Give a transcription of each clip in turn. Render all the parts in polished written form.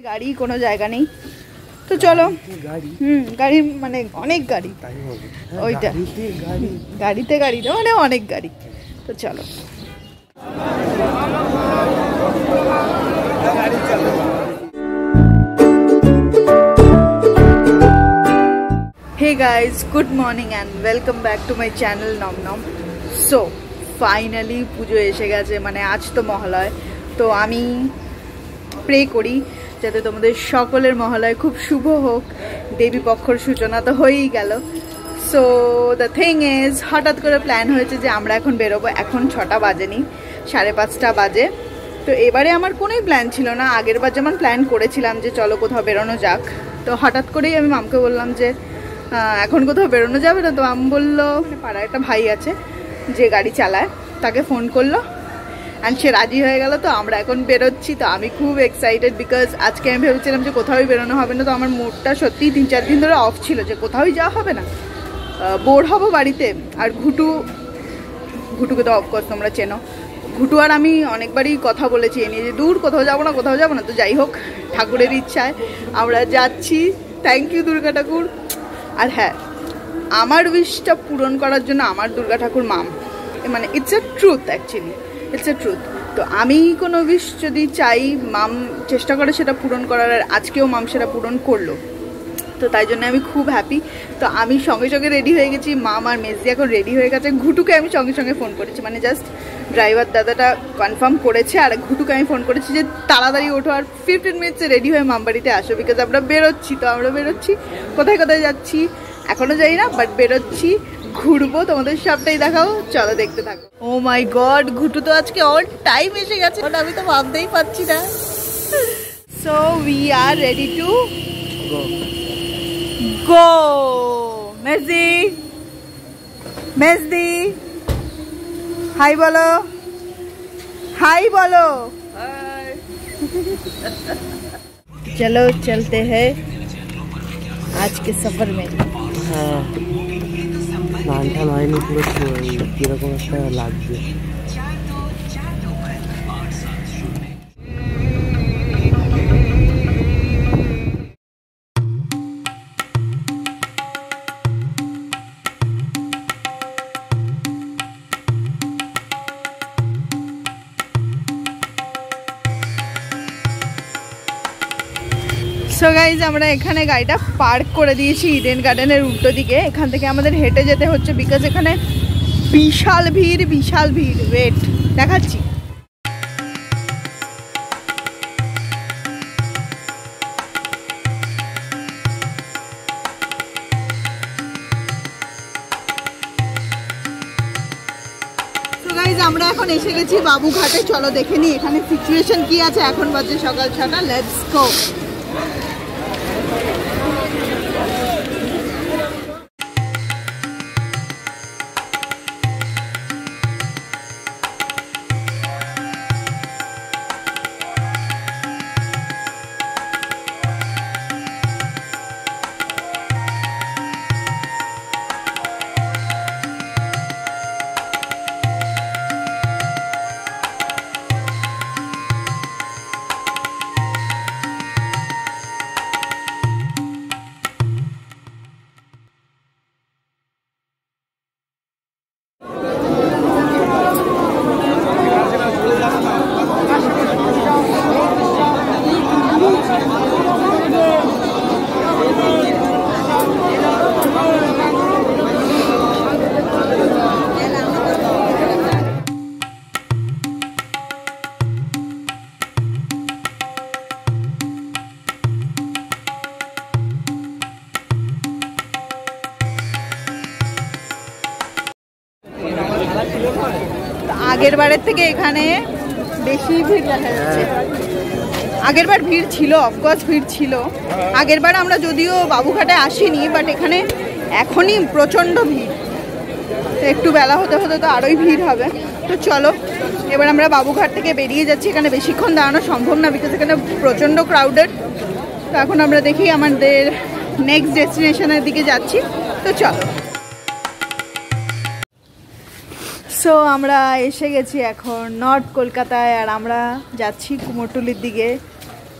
গাড়ি কোনো জায়গা নেই, তো চলো। গাড়ি মানে অনেক গাড়ি, ওইটা গাড়িতে গাড়ি মানে অনেক গাড়ি, তো চলো। Hey guys, good morning and welcome back to my channel Nom Nom. So finally পুজো এসে গেছে, মানে আজ তো মহালয়, তো আমি প্রে করি যাতে তোমাদের সকলের মহালয় খুব শুভ হোক। দেবী পক্ষর সূচনা তো হয়েই গেল। সো দ্য থিং ইজ, হঠাৎ করে প্ল্যান হয়েছে যে আমরা এখন বেরোবো। এখন 6টা বাজেনি, 5:30 বাজে। তো এবারে আমার কোনোই প্ল্যান ছিল না। আগের বার যেমন প্ল্যান করেছিলাম যে চলো কোথাও বেরোনো যাক, তো হঠাৎ করেই আমি মামকে বললাম যে এখন কোথাও বেরোনো যাবে না। তো আম বললো, পাড়ায় একটা ভাই আছে যে গাড়ি চালায়, তাকে ফোন করলো অ্যান্ড সে রাজি হয়ে গেল। তো আমরা এখন বেরোচ্ছি। তো আমি খুব এক্সাইটেড, বিকজ আজকে আমি ভেবেছিলাম যে কোথাওই বেরোনো হবে না। তো আমার মুডটা সত্যিই 3-4 দিন ধরে অফ ছিল যে কোথাওই যাওয়া হবে না, বোর হবো বাড়িতে। আর ঘুটুকে তো অফকোর্স তোমরা চেনো। ঘুটু আর আমি অনেকবারই কথা বলেছি এ নিয়ে যে দূর কোথাও যাবো না, কোথাও যাবো না। তো যাই হোক, ঠাকুরের ইচ্ছায় আমরা যাচ্ছি। থ্যাংক ইউ দুর্গা ঠাকুর। আর হ্যাঁ, আমার উইশটা পূরণ করার জন্য আমার দুর্গা ঠাকুর মাম, মানে it's a truth, actually it's a truth. তো আমি কোনো উইশ যদি চাই, মাম চেষ্টা করে সেটা পূরণ করার, আর আজকেও মাম সেটা পূরণ করলো। তো তাই জন্য আমি খুব হ্যাপি। তো আমি সঙ্গে সঙ্গে রেডি হয়ে গেছি, মাম আর মেজদি এখন রেডি হয়ে গেছে। ঘুটুকে আমি সঙ্গে সঙ্গে ফোন করেছি, মানে জাস্ট ড্রাইভার দাদাটা কনফার্ম করেছে, আর ঘুটুকে আমি ফোন করেছি যে তাড়াতাড়ি ওঠো আর 15 মিনিটসে রেডি হয়ে মাম বাড়িতে আসো, বিকজ আমরা বেরোচ্ছি। তো আমরা বেরোচ্ছি, কোথায় কোথায় যাচ্ছি এখনও যাই না, বাট বেরোচ্ছি, ঘুরবো, তোমাদের সবটাই দেখাও, চলো দেখতে থাকো। ও মাই গড, ঘুটু তো আজকে অন টাইম এসে গেছে, আমি তো ভাবতেই পারছি না। So we are ready to go. মেজদি হাই বলো, हाय बोलो। चलो चलते हैं आज के सफर में। हाँ, नानटा लाइन पूरा किरकम একটা লাগবে। সো গাইজ, আমরা এখানে গাড়িটা পার্ক করে দিয়েছি ইডেন গার্ডেনের উল্টো দিকে। এখান থেকে আমাদের হেঁটে যেতে হচ্ছে, বিকজ এখানে বিশাল ভিড়। ওয়েট দেখাচ্ছি। সো গাইজ, আমরা এখন এসে গেছি বাবুঘাটে। চলো দেখে নিই এখানে সিচুয়েশন কি আছে। এখন বাজে সকাল 6টা, লেটস গো। আগের বারের থেকে এখানে বেশি ভিড় দেখা যাচ্ছে। আগের বার ভিড় ছিল, অফকোর্স ভিড় ছিল। আগের বার আমরা যদিও বাবুঘাটে আসিনি, বাট এখানে এখনই প্রচণ্ড ভিড়। তো একটু বেলা হতে হতে তো আরোই ভিড় হবে। তো চলো, এবার আমরা বাবুঘাট থেকে বেরিয়ে যাচ্ছি। এখানে বেশিক্ষণ দাঁড়ানো সম্ভব না, বিকজ এখানে প্রচণ্ড ক্রাউডেড। তো এখন আমরা দেখি আমাদের নেক্সট ডেস্টিনেশনের দিকে যাচ্ছি। তো চলো। সো আমরা এসে গেছি এখন নর্থ কলকাতায়, আর আমরা যাচ্ছি কুমোরটুলির দিকে।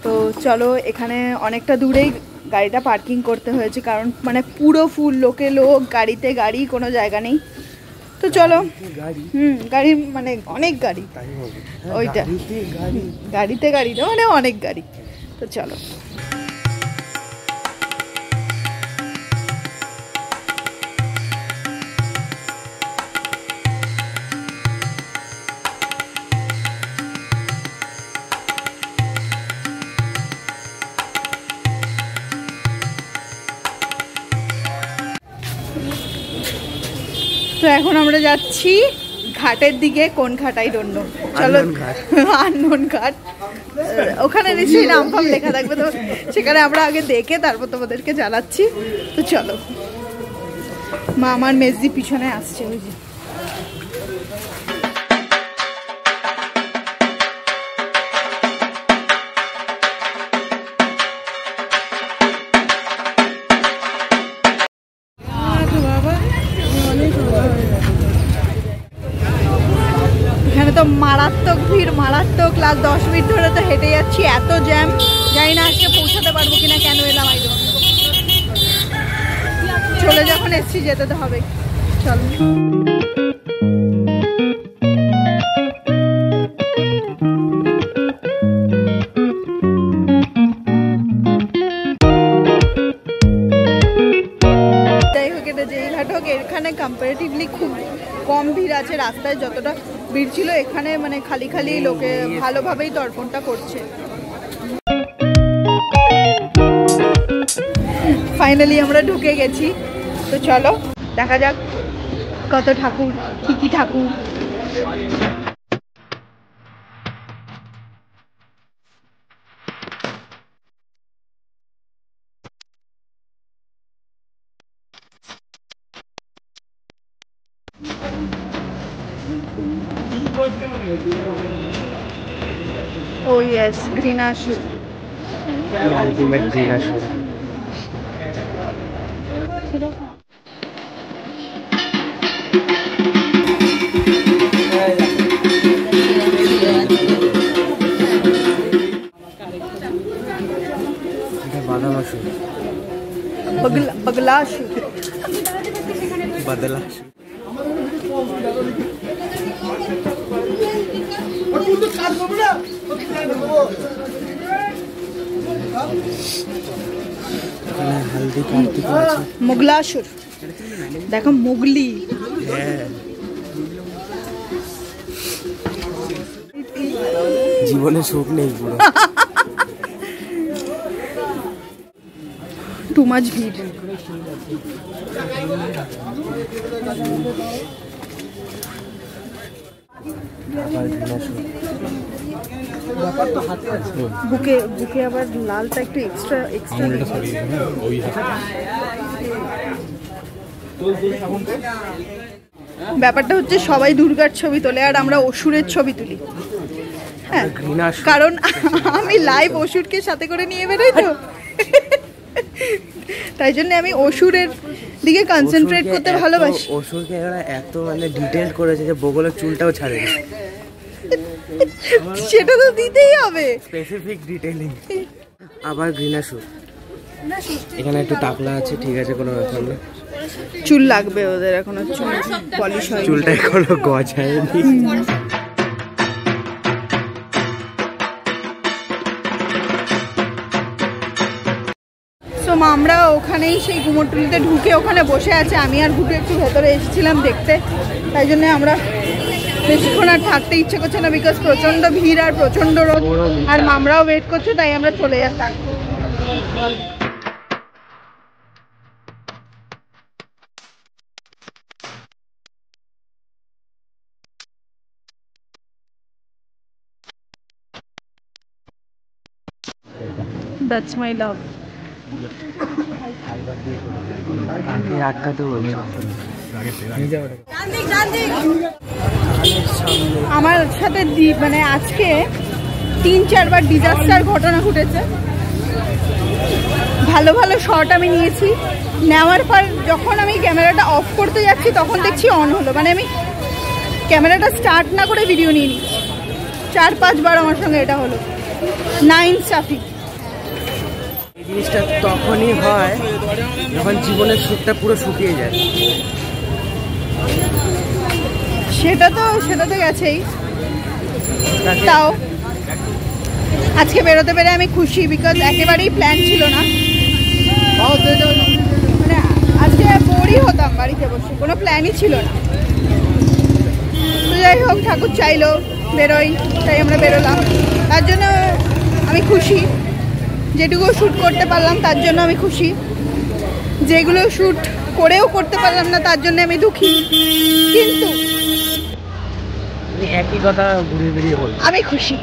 তো চলো, এখানে অনেকটা দূরেই গাড়িটা পার্কিং করতে হয়েছে, কারণ মানে পুরো ফুল, লোকে লোক, গাড়িতে গাড়ি, কোনো জায়গা নেই। তো চলো, গাড়ি মানে অনেক গাড়ি, ওইটা গাড়িতে গাড়ি না, মানে অনেক গাড়ি। তো চলো, তো এখন আমরা যাচ্ছি ঘাটের দিকে। কোন ঘাট আই ডোন্ট নো, চলো আননোন ঘাট। ওখানে নিশ্চয়ই নাম ফাম লেখা থাকবে, তো সেখানে আমরা আগে দেখে তারপর তোমাদেরকে জানাচ্ছি। তো চলো, মা আমার মেজদি পিছনে আসছে, ওই যে। এখানে তো মারাত্মক ভিড়, মারাত্মক। লাস্ট 10 মিনিট ধরে তো হেঁটে যাচ্ছি, এত জ্যাম, জানি না আজকে পৌঁছাতে পারবো কিনা। কেন এলাম আই ডোন্ট নো। চলে যখন এসছি যেতে তো হবে, চলো। যাই হোক, এটা যেই ঘাট হোক, এখানে কম্পারেটিভলি খুব কম ভিড় আছে। রাস্তায় যতটা ভিড় ছিল, এখানে মানে খালি খালি লোকে ভালোভাবেই তর্পণটা করছে। ফাইনালি আমরা ঢুকে গেছি। তো চলো দেখা যাক কত ঠাকুর, কি কি ঠাকুর। Oh yes, Greenashur. Ultimate Greenashur. Badalashur. Baglalashur. Badalashur. মুগলাসুর, দেখো মুগলি। জীবনে সুখ নেই পুরো, টু মাচ ভিড়। বুকে বুকে আবার লালটা একটু এক্সট্রা এক্সট্রা। ব্যাপারটা হচ্ছে সবাই দুর্গার ছবি তোলে আর আমরা অসুরের ছবি তুলি। হ্যাঁ, কারণ আমি লাইভ অসুরকে সাথে করে নিয়ে বেরোই, তো তাই জন্য আমি অসুরের দিকে কনসেন্ট্রেট করতে ভালোবাসি। অসুরকে এত মানে ডিটেইল করেছে যে বগলের চুলটাও ছাড়ে, সেটা তো দিতেই হবে, স্পেসিফিক ডিটেইলিং। আবার গ্রিনাসুর, এখানে একটু টাকলা আছে, ঠিক আছে, কোনো ব্যাপার না। চুল লাগবে ওদের, এখনো চুল পলিশ হয়নি, চুলটা এখনো গজায়নি। তো আমরা ওখানেই সেই কুমোরটুলিতে ঢুকে ওখানে বসে আছে। আমি আর ঘুটে একটু ভেতরে এসেছিলাম দেখতে, তাই জন্য আমরা বেশিক্ষণ আর থাকতে ইচ্ছে করছে না, বিকজ প্রচণ্ড ভিড় আর প্রচণ্ড রোদ, আর মামরাও ওয়েট করছে, তাই আমরা চলে যাচ্ছি। That's my love. আমার সাথে মানে আজকে 3-4 বার ডিজাস্টার ঘটনা ঘটেছে। ভালো ভালো শট আমি নিয়েছি, নেওয়ার পর যখন আমি ক্যামেরাটা অফ করতে যাচ্ছি তখন দেখছি অন হলো, মানে আমি ক্যামেরাটা স্টার্ট না করে ভিডিও নিয়ে নিচ্ছি। 4-5 বার আমার সঙ্গে এটা হলো, নাইনসাফি। জিনিসটা তখনই হয় যখন জীবনের সুখটা পুরো শুকিয়ে যায়। সেটা তো গেছেই, তাও আজকে বেরোতে পেরে আমি খুশি, বিকজ একেবারেই প্ল্যান ছিল না। মানে আজকে বোরই হতাম বাড়িতে বসে, কোনো প্ল্যানই ছিল না। তো যাই হোক, ঠাকুর চাইলো বেরোই, তাই আমরা বেরোলাম। তার জন্য আমি খুশি, যেটুকু শ্যুট করতে পারলাম তার জন্য আমি খুশি, যেগুলো শ্যুট করেও করতে পারলাম না তার জন্য আমি দুঃখী, কিন্তু একই কথা ঘুরে বেরিয়ে বল, আমি খুশি।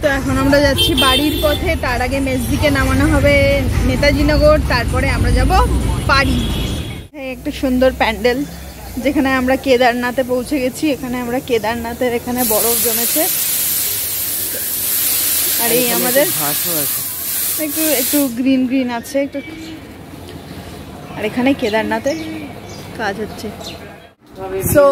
তো এখন আমরা যাচ্ছি বাড়ির পথে, তার আগে মেজদিকে নামানো হবে নেতাজিনগর, তারপরে আমরা যাব বাড়ি। একটা সুন্দর প্যান্ডেল, যেখানে আমরা কেদারনাথে পৌঁছে গেছি। এখানে আমরা কেদারনাথের এখানে বরফ জমেছে, আর এই আমাদের একটু একটু গ্রিন গ্রিন আছে একটু, আর এখানে কেদারনাথের কাজ হচ্ছে। সো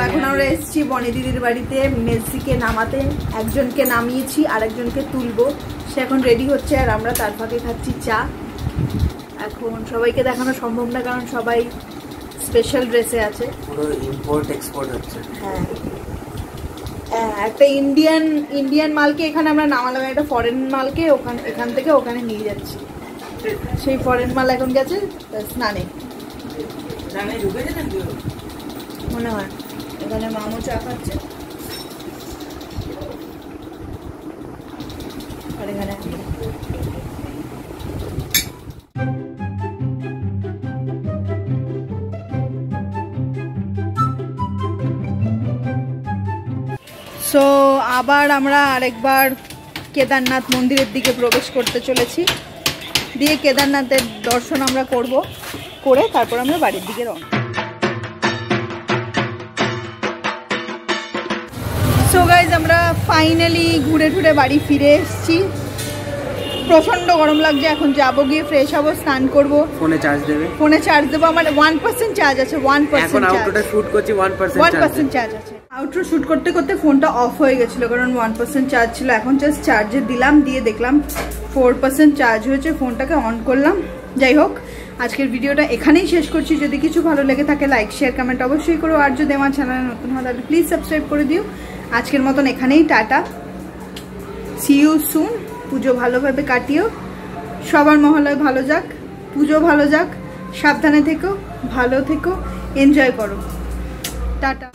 এখন আমরা এসেছি বনি দিদির বাড়িতে মেজদিকে নামাতে। একজনকে নামিয়েছি, আরেকজনকে তুলবো, সে এখন রেডি হচ্ছে, আর আমরা তার ফাঁকে খাচ্ছি চা। এখন সবাইকে দেখানো সম্ভব না, কারণ সবাই স্পেশাল ড্রেসে আছে, পুরো ইম্পোর্ট এক্সপোর্ট হচ্ছে। হ্যাঁ, একটা ইন্ডিয়ান মালকে এখানে আমরা নামালাম, একটা ফরেন মালকে এখান থেকে ওখানে নিয়ে যাচ্ছি। সেই ফরেন মাল এখন গেছে স্নানে মনে হয়। এখানে মামু চা খাচ্ছে, আর এখানে সো আবার আমরা আরেকবার কেদারনাথ মন্দিরের দিকে প্রবেশ করতে চলেছি, দিয়ে কেদারনাথের দর্শন আমরা করে তারপর আমরা বাড়ির দিকে রওনা। সো গাইজ, আমরা ফাইনালি ঘুরে ঘুরে বাড়ি ফিরে এসেছি। প্রচন্ড গরম লাগছে, এখন যাবো, গিয়ে ফ্রেশ হবো, স্নান করবো, ফোনে চার্জ দেবো। আমার 1% চার্জ আছে, 1% চার্জ আছে। আউটরো শুট করতে করতে ফোনটা অফ হয়ে গেছিলো, কারণ 1% চার্জ ছিল। এখন জাস্ট চার্জে দিলাম, দিয়ে দেখলাম 4% চার্জ হয়েছে, ফোনটাকে অন করলাম। যাই হোক, আজকের ভিডিওটা এখানেই শেষ করছি। যদি কিছু ভালো লেগে থাকে লাইক শেয়ার কমেন্ট অবশ্যই করো, আর যদি আমার চ্যানেলে নতুন হয় তাহলে প্লিজ সাবস্ক্রাইব করে দিও। আজকের মতন এখানেই টাটা, সি ইউ সুন। পুজো ভালোভাবে কাটিও, সবার মহলায় ভালো যাক, পুজো ভালো যাক, সাবধানে থেকো, ভালো থেকো, এনজয় করো, টাটা।